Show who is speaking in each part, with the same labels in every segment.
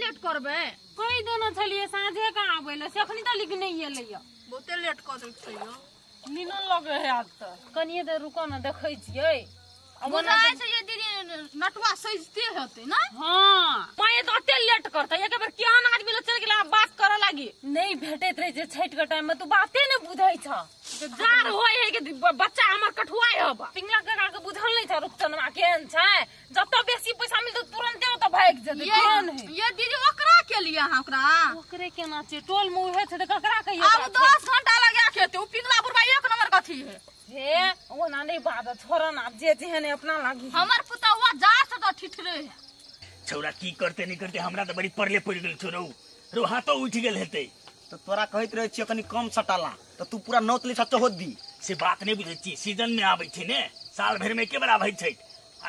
Speaker 1: Late करबे
Speaker 2: कोई देना छलिए साँझे का आबेले से अखनी तक लिख नहीं एलैया
Speaker 1: बहुते लेट कर दै छियो
Speaker 2: नीनो लगे है आज तो कनिए देर रुको ना देखै छियै
Speaker 1: अब ना छै ये दीदी नटवा सजते होते ना
Speaker 2: हां माये तो अते लेट करता एक बार कियान आदमी लोग चल गेला बात करे लागी नहीं भेटैत रहे जे छठ के टाइम में तू बाते ने बुझै छ जार होय है के बच्चा हमर कठुआय हबा पिंगला काका के बुझल नहीं छ रुपचनमा केन छै जत बेसी पैसा मिलत तुरंते ओ त भाग जेते केन है
Speaker 1: ये दीदी ओकरा के लिए हां ओकरा
Speaker 2: ओकरे केना छै टोल में उहे छै त ककरा कहियो
Speaker 1: अब 10 घंटा लगा खेते उ पिंगला बुरबा एक नंबर कथी है
Speaker 2: हे ओना नहीं बात छोरा ना जे जेहने अपना लागी
Speaker 1: हमर पुतवा जा से तो ठिठरे है
Speaker 3: छौरा की करते नहीं करते हमरा तो बड़ी परले पड़ गेल छोरो रो हाथो उठ गेल हेते
Speaker 4: तो तोरा कहत रहे छियै कनी कम सटाला तो तू पूरा नौतली सच्चो होत दी
Speaker 3: से बात नहीं बुझे छी सीजन में आबै छै ने साल भर में के बड़ा भई छै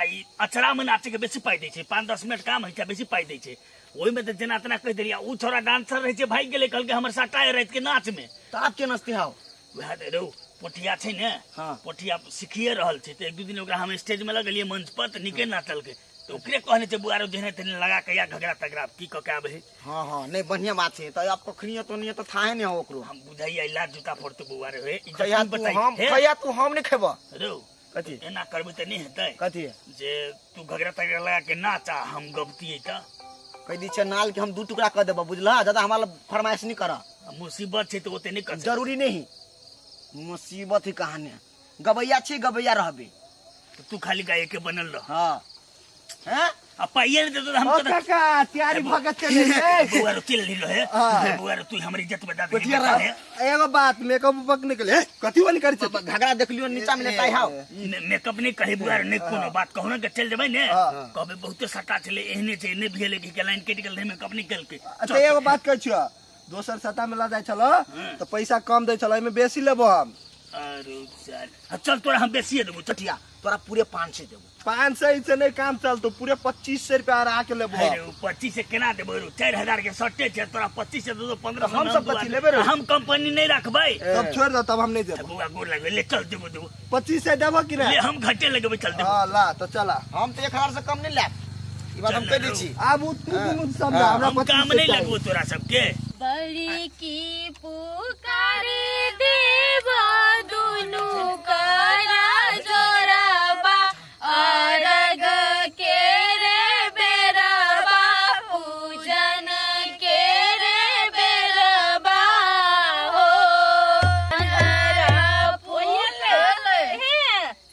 Speaker 3: आई अचरा में नाचे के बेसी पाई दै छै 5-10 मिनट काम है छै बेसी पाई दै छै ओइ में त जना तना कह देलिया उ छोरा डांसर रहे छै भाग गेले कल के हमर सटाए रात के नाच में
Speaker 4: तो आप के नचते हाउ
Speaker 3: वह दे रो पोठिया छै ने
Speaker 4: हां
Speaker 3: पोठिया सिखिए रहल छै त एक दू दिन ओकरा हम स्टेज में लगलिए मंच पर त निके नाचल के तो ओकरे कहने छै बुआरो जेने तेने लगा के या घगरा तगरा की क के आबे
Speaker 4: हां हां नहीं बढ़िया बात है तो आप कखनियो तो नहीं तो थाहे नहीं हो ओकरो
Speaker 3: हम बुझाई आइला जूता फोड़तो बुआरो रे
Speaker 4: खया तू हम नहीं खेबो
Speaker 3: रो
Speaker 4: कथी
Speaker 3: एना करबे त नहीं हेतै
Speaker 4: कथी
Speaker 3: जे तू घगरा तगरा लगा के नाचा हम गबतिए त
Speaker 4: कह दी छै नाल के हम दू टुकड़ा कर देबो बुझला ज्यादा हमारा फरमाइश नहीं कर
Speaker 3: मुसीबत छै त ओते नहीं कर
Speaker 4: जरूरी नहीं मुसीबत ही कहानी गबैया छी गबैया रहबे
Speaker 3: तू खाली गाय के बनल रह
Speaker 4: हां हैं
Speaker 3: अब पाइए ने तो हम तो
Speaker 4: काका तैयारी भगत चले
Speaker 3: बुआरो चल ली है बुआरो तू हमरी इज्जत बता दे
Speaker 4: एगो बात मेकअप उपक निकले कथी वाली कर छै घगरा देखलियो नीचा में लेताई हाउ
Speaker 3: मेकअप नहीं कहे बुआरो नहीं कोनो बात कहनो के चल जेबै ने कहबे बहुत सटा चले एहने छै ने भेले कि लाइन कट गेल नहीं मेकअप निकल के
Speaker 5: अच्छा एगो बात कह छियो दोसर सटा में ला जाय छलो तो पैसा कम दे छलो एमे बेसी लेबो हम
Speaker 3: अरे सर चल तोरा हम बेसी देबो
Speaker 4: चटिया तोरा पूरे 500 देबो
Speaker 5: 500 से नहीं काम चल तो पूरे 2500 रुपया आ के लेबो
Speaker 3: अरे 25 से केना देबो 4000 के सट्टे छै तोरा 25 से दे दो 1500
Speaker 5: हम सब 25 लेबे रे
Speaker 3: हम कंपनी नहीं रखबै
Speaker 5: तब छोड़ दो तब हम नहीं देबो
Speaker 3: बुआ गोर लगे ले चल देबो
Speaker 5: 25 से देबो कि
Speaker 3: ले
Speaker 5: नहीं
Speaker 3: हम घाटे लगबै चल देबो
Speaker 5: हां ला तो चला
Speaker 4: हम तो 1000 से कम नहीं लेब ई बात हम कह दै छी
Speaker 5: अब तू समझा हमरा
Speaker 3: हम काम नहीं लगबो तोरा सबके
Speaker 2: बड़ी की पुकारे देव दुनु करा जोराबा अरग के रे बेरबा पूजन के रे बेरबा हो हरा फूल हे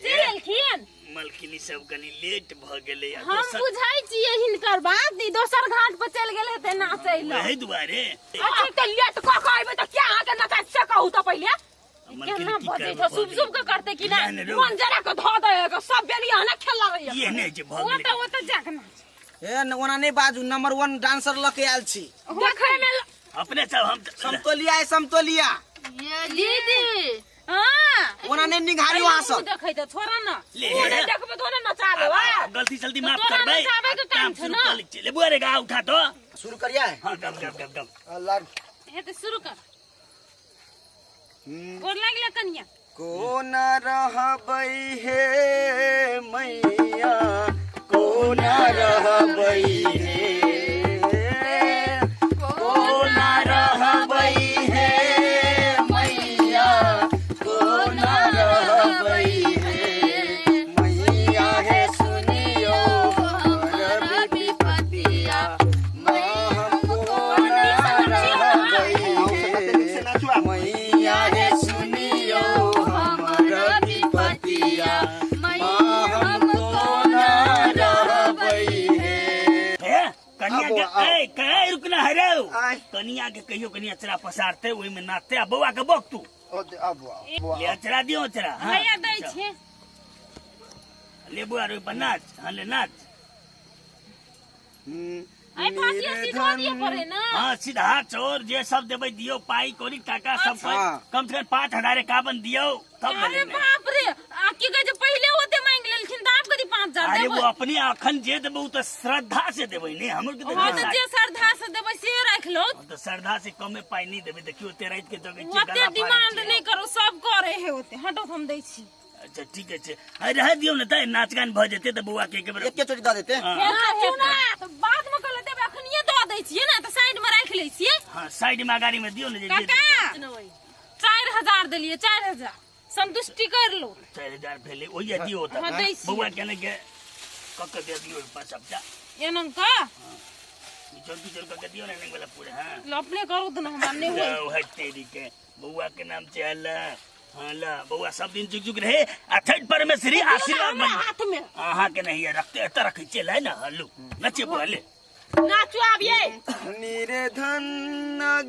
Speaker 2: चलखिन
Speaker 3: मलकिनी सब कनी लेट भ गेलै
Speaker 2: हम बुझाई छियै हिनकर बात दी दोसर घाट पर चल गेल हेते नाचै ल
Speaker 3: वही दुआरे
Speaker 2: अच्छा त लेट क कहबे त क्या आके नचा से कहू त पहिले केना बजे छ शुभ शुभ के करते कि ना मन जरा के ध दे सब बेलिया ना खेला रहिया
Speaker 3: ये नहीं जे भग
Speaker 2: वो त जाक नाच
Speaker 4: ए ओना नहीं बाजू नंबर 1 डांसर लके आयल छी
Speaker 2: देखे में
Speaker 3: अपने सब हम
Speaker 4: समतोलिया है समतोलिया
Speaker 1: ये दीदी
Speaker 2: हां
Speaker 4: ओना नहीं निघारी वहां से
Speaker 2: देखै त छोरा न
Speaker 3: ले
Speaker 2: देखबे तो ना नचा लेबा
Speaker 3: गलती जल्दी माफ करबै
Speaker 2: नचाबे के काम छ ना
Speaker 3: ले बुआरे गा उठा तो
Speaker 4: शुरू करिया
Speaker 3: हां गम
Speaker 5: अल्लाह
Speaker 2: हे त शुरू कर गोर लागले कन्या
Speaker 4: कोन रहबै हे मैया कोन रहबै हे कोन रहबै हे मैया कोन रहबै हे मैया हे सुनियो हमर विपतिया हम कोन रहबै हे मैया हे सुनियो हमर विपतिया हम कोन रहबै हे
Speaker 3: कनिया के ए कहे रुकना है रे कनिया के कहियो कनिया अचरा पसारते ओइ में नाचते आ बौआ के बक तू
Speaker 5: अब
Speaker 3: ले अचरा दियो अचरा हां
Speaker 2: भैया दै छे
Speaker 3: ले बुआ रे नाच हां ले नाच
Speaker 2: आई फासिया सीधा दिए पड़े ना
Speaker 3: हां सीधा चोर जे सब देबै दियो पाई कोरी टाका सब कम से कम 5000 काबन दियो तब
Speaker 2: अरे बाप रे आ की कहे पहले होते मांग लेलखिन त आप कदी 5000
Speaker 3: अरे
Speaker 2: देबै
Speaker 3: वो अपने अखन जे देबौ त श्रद्धा से देबै ने हमर के
Speaker 2: हां त जे श्रद्धा से देबै से राख लो
Speaker 3: तो श्रद्धा से कमे पाई नहीं देबै देखियो ते रात के जगह
Speaker 2: ओते डिमांड नहीं करो सब करे है होते हटो हम दै छी
Speaker 3: अच्छा ठीक है अरे रह दियो ना त नाच गान भ जेते त बौआ के एक बार
Speaker 4: एक के चोरी द देते
Speaker 2: ना बाद में कर लेते अखनिए दो दै छी ले छिए
Speaker 3: हाँ साइड में गाड़ी में दियो ना
Speaker 2: काका 4000 देलिए 4000 संतुष्टि कर लो
Speaker 3: 4000 भेले ओही दियो होता
Speaker 2: हाँ, दै छियै।
Speaker 3: बउआ केने के कक दे दियो पास अब जा
Speaker 2: एनम का
Speaker 3: बिचर कक दियो ना नहीं वाला पूरे हां
Speaker 2: अपने करू तो हमरा नहीं होई
Speaker 3: जाओ है तेरी के बउआ के नाम से हल्ला हाँ ला बउआ सब दिन जुग जुग रहे आ थर्ड परमेश्वरी आशीर्वाद
Speaker 2: हमरा
Speaker 3: बन
Speaker 2: हाथ में
Speaker 3: हाँ के नहीं है रखते तरह खींचे लाए ना हल्लू नचे बोले
Speaker 2: नाचो अब ये
Speaker 5: निर्धन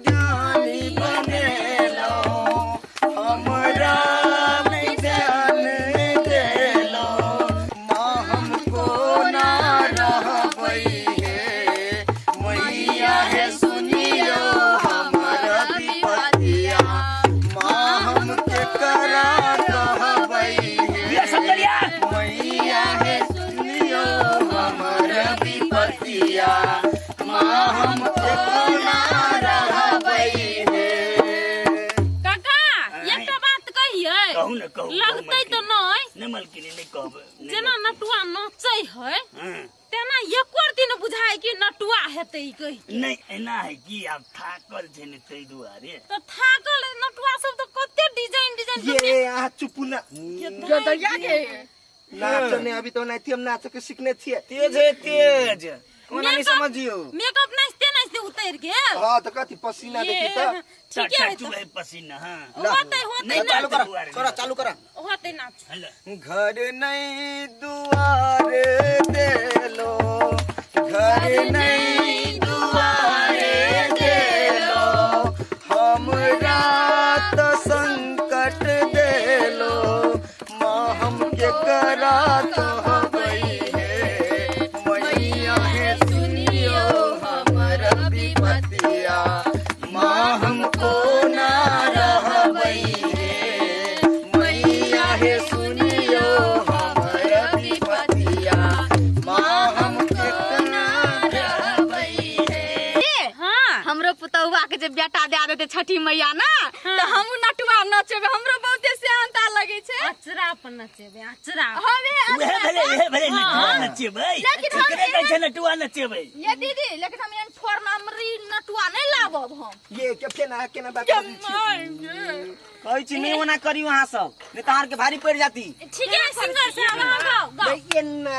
Speaker 5: ज्ञानी बनेलो हमरा में ध्यान देलो माँ हमको ना रहबई है मैया है सुनियो हमरा विपतिया माँ हमके करा कहबई
Speaker 3: ये सब करिया
Speaker 5: मैया है सुनियो हमरा विपतिया माँ हमके करा रहबई है
Speaker 2: काका एक बात कहिए
Speaker 3: कहू ना कहू
Speaker 2: लगतै तो नहीं
Speaker 3: न मलकिनी नहीं कहब
Speaker 2: जेना नटुआ नचै है
Speaker 3: हाँ
Speaker 2: तेना एको दिन बुझाय कि नटुआ हेतै कहि
Speaker 3: नहीं एना है कि अब थाकल छै ने तै दुआरे
Speaker 2: तो थाकल नटुआ सब तो कते डिजाइन
Speaker 5: ये आ चुप ना
Speaker 2: गदरिया के
Speaker 5: नाच ने अभी तो नहीं थी हम नाच के सीखने थे
Speaker 4: तेज है तेज कोना नहीं समझियो
Speaker 2: मेकअप नाचते उतर गेल
Speaker 5: हाँ तो कथी पसीना देखी तो
Speaker 2: ठीक है
Speaker 3: चू है पसीना हाँ
Speaker 2: होतै
Speaker 3: नहीं
Speaker 2: ना
Speaker 3: चालू करा
Speaker 4: चालू करा
Speaker 2: होतै नाच
Speaker 3: हल्ला
Speaker 5: घर नहीं दुआर देलो घर नहीं दुआर देलो हमरा तो संकट देलो माँ हमके करा तो हबई है मैया है सुनियो हमरा विपतिया माँ हमको ना रहबई है मैया है सुनियो हमरा विपतिया माँ हमके ना रहबई है
Speaker 2: हां
Speaker 1: हमरो पुतौआ के जे बेटा दे देते छठी मैया ना तो हम नटुआ नचबे हमरो बहुते सेहनता लगे छै
Speaker 2: अचरा पर नचेबे अचरा
Speaker 1: हवे
Speaker 3: उहे भले नचे भाई
Speaker 1: लेकिन हम
Speaker 3: करे कहै छै नटुआ नचे भाई
Speaker 1: ये दीदी लेकिन हम एन फोर नंबरी नटुआ नहीं लाबब हम
Speaker 5: ये के केना बात करी छी
Speaker 4: कहै छी नहीं ओना करियो अहाँ सब नहीं तहार के भारी पड़ जाती
Speaker 2: ठीक है सिंगर से गाओ
Speaker 5: ये ना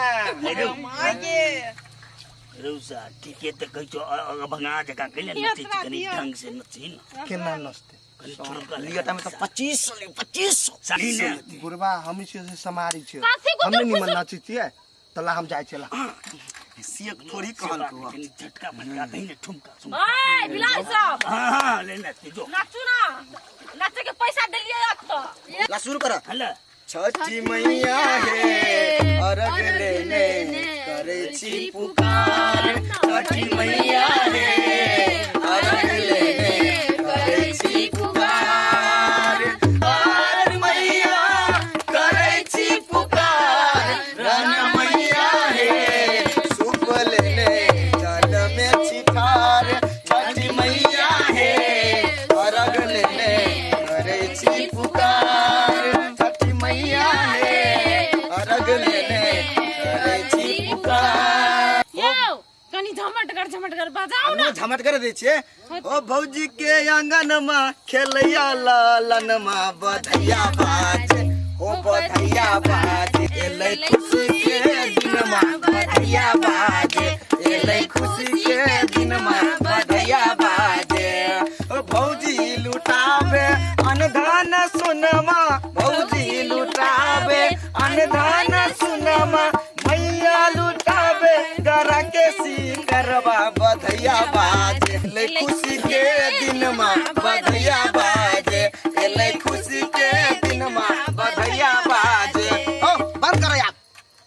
Speaker 3: रौसा ठीक है त कहै छो भंगा जका कइले नचे छी कनी ढंग से नची न
Speaker 5: केना नचते
Speaker 3: कनी ठुमका
Speaker 4: लियटा में तो 2500
Speaker 3: साली ने
Speaker 5: बुढ़वा हम से समारी छे
Speaker 2: काफी को
Speaker 5: हमने निमन नाची छिए तला हम जाय छला
Speaker 4: सियक थोड़ी कहल को
Speaker 3: कनी झटका भटका कहीं ने ठुमका
Speaker 2: ओए बिलाल साहब
Speaker 3: हां ले नचे जो
Speaker 2: नाचू ना नाचे के पैसा देलिए अब तो
Speaker 4: ला शुरू कर
Speaker 3: हल्ला
Speaker 5: छठी मैया है अरग लेने करे छी पुकार छठी मैया है अरग लेने करे छी पुकार अरग मैया करे छी पुकार रन मैया है सुप लेने जल में छिठार छठी मैया है अरग लेने करे छी पुकार छठी मैया है अरग लेने करे छी पुकार
Speaker 2: यो कनी झमट कर बजाओ ना
Speaker 5: झमट कर दे छे ओ भौजी के आंगनमा खेलैया लालनमा बधैया बाज ओ बधैया बाज एलै खुशी के दिनमा बधैया बाज एलै खुशी के दिनमा बधैया बाज ओ भौजी लुटावे अनधान सुनमा भौजी लुटावे अनधान सुनमा मैया लुटावे गरा के करवा बधैया बाज ले खुशी के दिनमा बधैया बाज ले खुशी के दिनमा बधैया बाज
Speaker 4: ओ बंद करो यार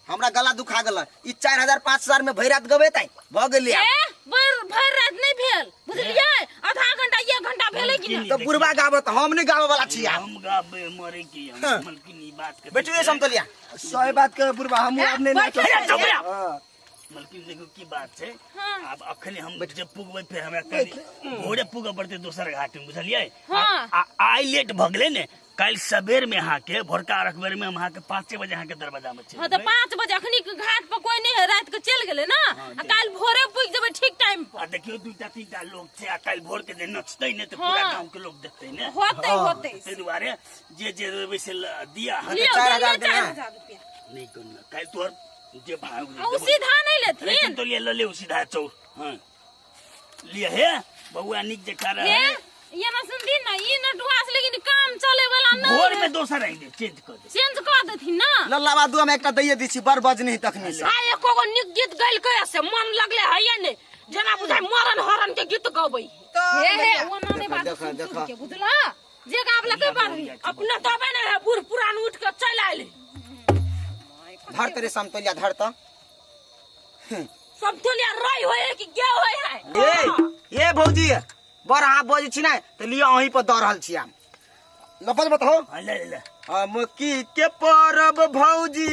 Speaker 4: हमरा गला दुखा गेल ई 4000 5000 में भई रात गबे तै भ गेल यार
Speaker 2: भर रात नहीं भेल बुझलिए आधा घंटा 1 घंटा भेले कि नहीं
Speaker 4: तो बुढ़वा गावत हम नहीं गावे वाला छी यार
Speaker 3: हम गाबे मरे की हम मलकिनी बात के
Speaker 4: बेटू ये समतलिया
Speaker 5: सही बात के बुढ़वा हम अपने नाचो
Speaker 3: मलकिन देखो की बात है अब अखने हम जब पुगबै फिर हमरा कनी भोरे पुग पड़ते दोसर घाट में बुझलिए आई लेट भगले ने कल सबेर में यहाँ के भोरका रखबेर में हम यहाँ के 5 बजे यहाँ के दरवाजा में
Speaker 2: हां तो 5 बजे अखनी घाट पर कोई नहीं है रात को चल गेले ना कल भोरे पुग जब ठीक टाइम पर
Speaker 3: देखिए देखियो दूटा तीनटा लोग छे आ काल भोर के दिन नचतै ने तो पूरा गांव के लोग देखतै ने
Speaker 2: होते होते
Speaker 3: ते दुआरे जे वैसे दिया
Speaker 2: लियो
Speaker 4: 4,000 देना।
Speaker 2: 4,000 रुपया
Speaker 3: नहीं करना काल तोर जे भाग
Speaker 2: आ सीधा नहीं लेथिन
Speaker 3: लेकिन तो ले ले सीधा चौ हां लिए हे बउआ निक जे कर
Speaker 2: हे ये ना सुन दिन ना ई नटुआ से लेकिन काम चले वाला ना
Speaker 3: भोर में दोसर आई दे चेंज कर दे
Speaker 2: चेंज कर देथिन ना
Speaker 4: लल्ला बादू हम एकटा दैये दी छी बड़ बजनी तखनी से
Speaker 2: आ एको गो निक गीत गइल के से मन लगले है ने जना बुझाय मरन हरन के गीत गबै हे ओना ने बात
Speaker 4: देखा,
Speaker 2: सुन
Speaker 4: देखा।
Speaker 2: के बुझला जे गावला के बारही अपना तबे ने है बूढ़ पुरान उठ के चल आइले
Speaker 4: धर तेरे समतोलिया धर त
Speaker 2: सब तोलिया रही होए कि गे होए है
Speaker 4: ए भौजी बड़ हाथ बजै छी ना त लियो अहीं पर द रहल छी हम लपज बताओ
Speaker 3: ले ले
Speaker 4: हम की के परब भौजी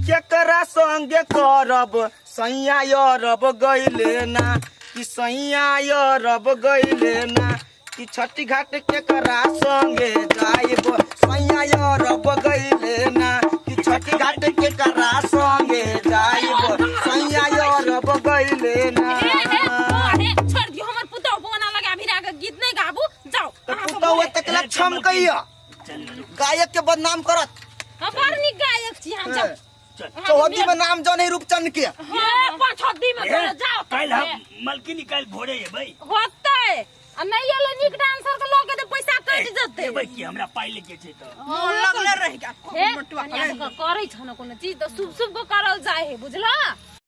Speaker 4: केकरा संगे करब सैया यरब गइले ना कि सैया यरब गइले ना कि छठी घाट केकरा संगे जाइब सैया यरब गइले ना कि छठी घाट केकरा संगे जाइब सैया यरब गइले ना
Speaker 2: छोड़ दियो हमर पुतौ बोना लगा भिरा के गीत नहीं गाबू जाओ
Speaker 4: पुतौ तकला छम कहिया गायक के बदनाम करत
Speaker 2: हमर नी गायक छी हम जाओ
Speaker 4: चौहदी में नाम जने रूपचंद के
Speaker 2: ये पांच हद्दी में जाओ
Speaker 3: काल हम मलकिनी काल भोरे है भाई
Speaker 2: होते आ नहीं एले निक डांसर के लोग के तो पैसा कट जते
Speaker 3: भाई की हमरा पाई लेके छै त
Speaker 1: मोन लगले रह गया
Speaker 2: हे करे छ न कोनो चीज तो शुभ शुभ करल जाए है बुझला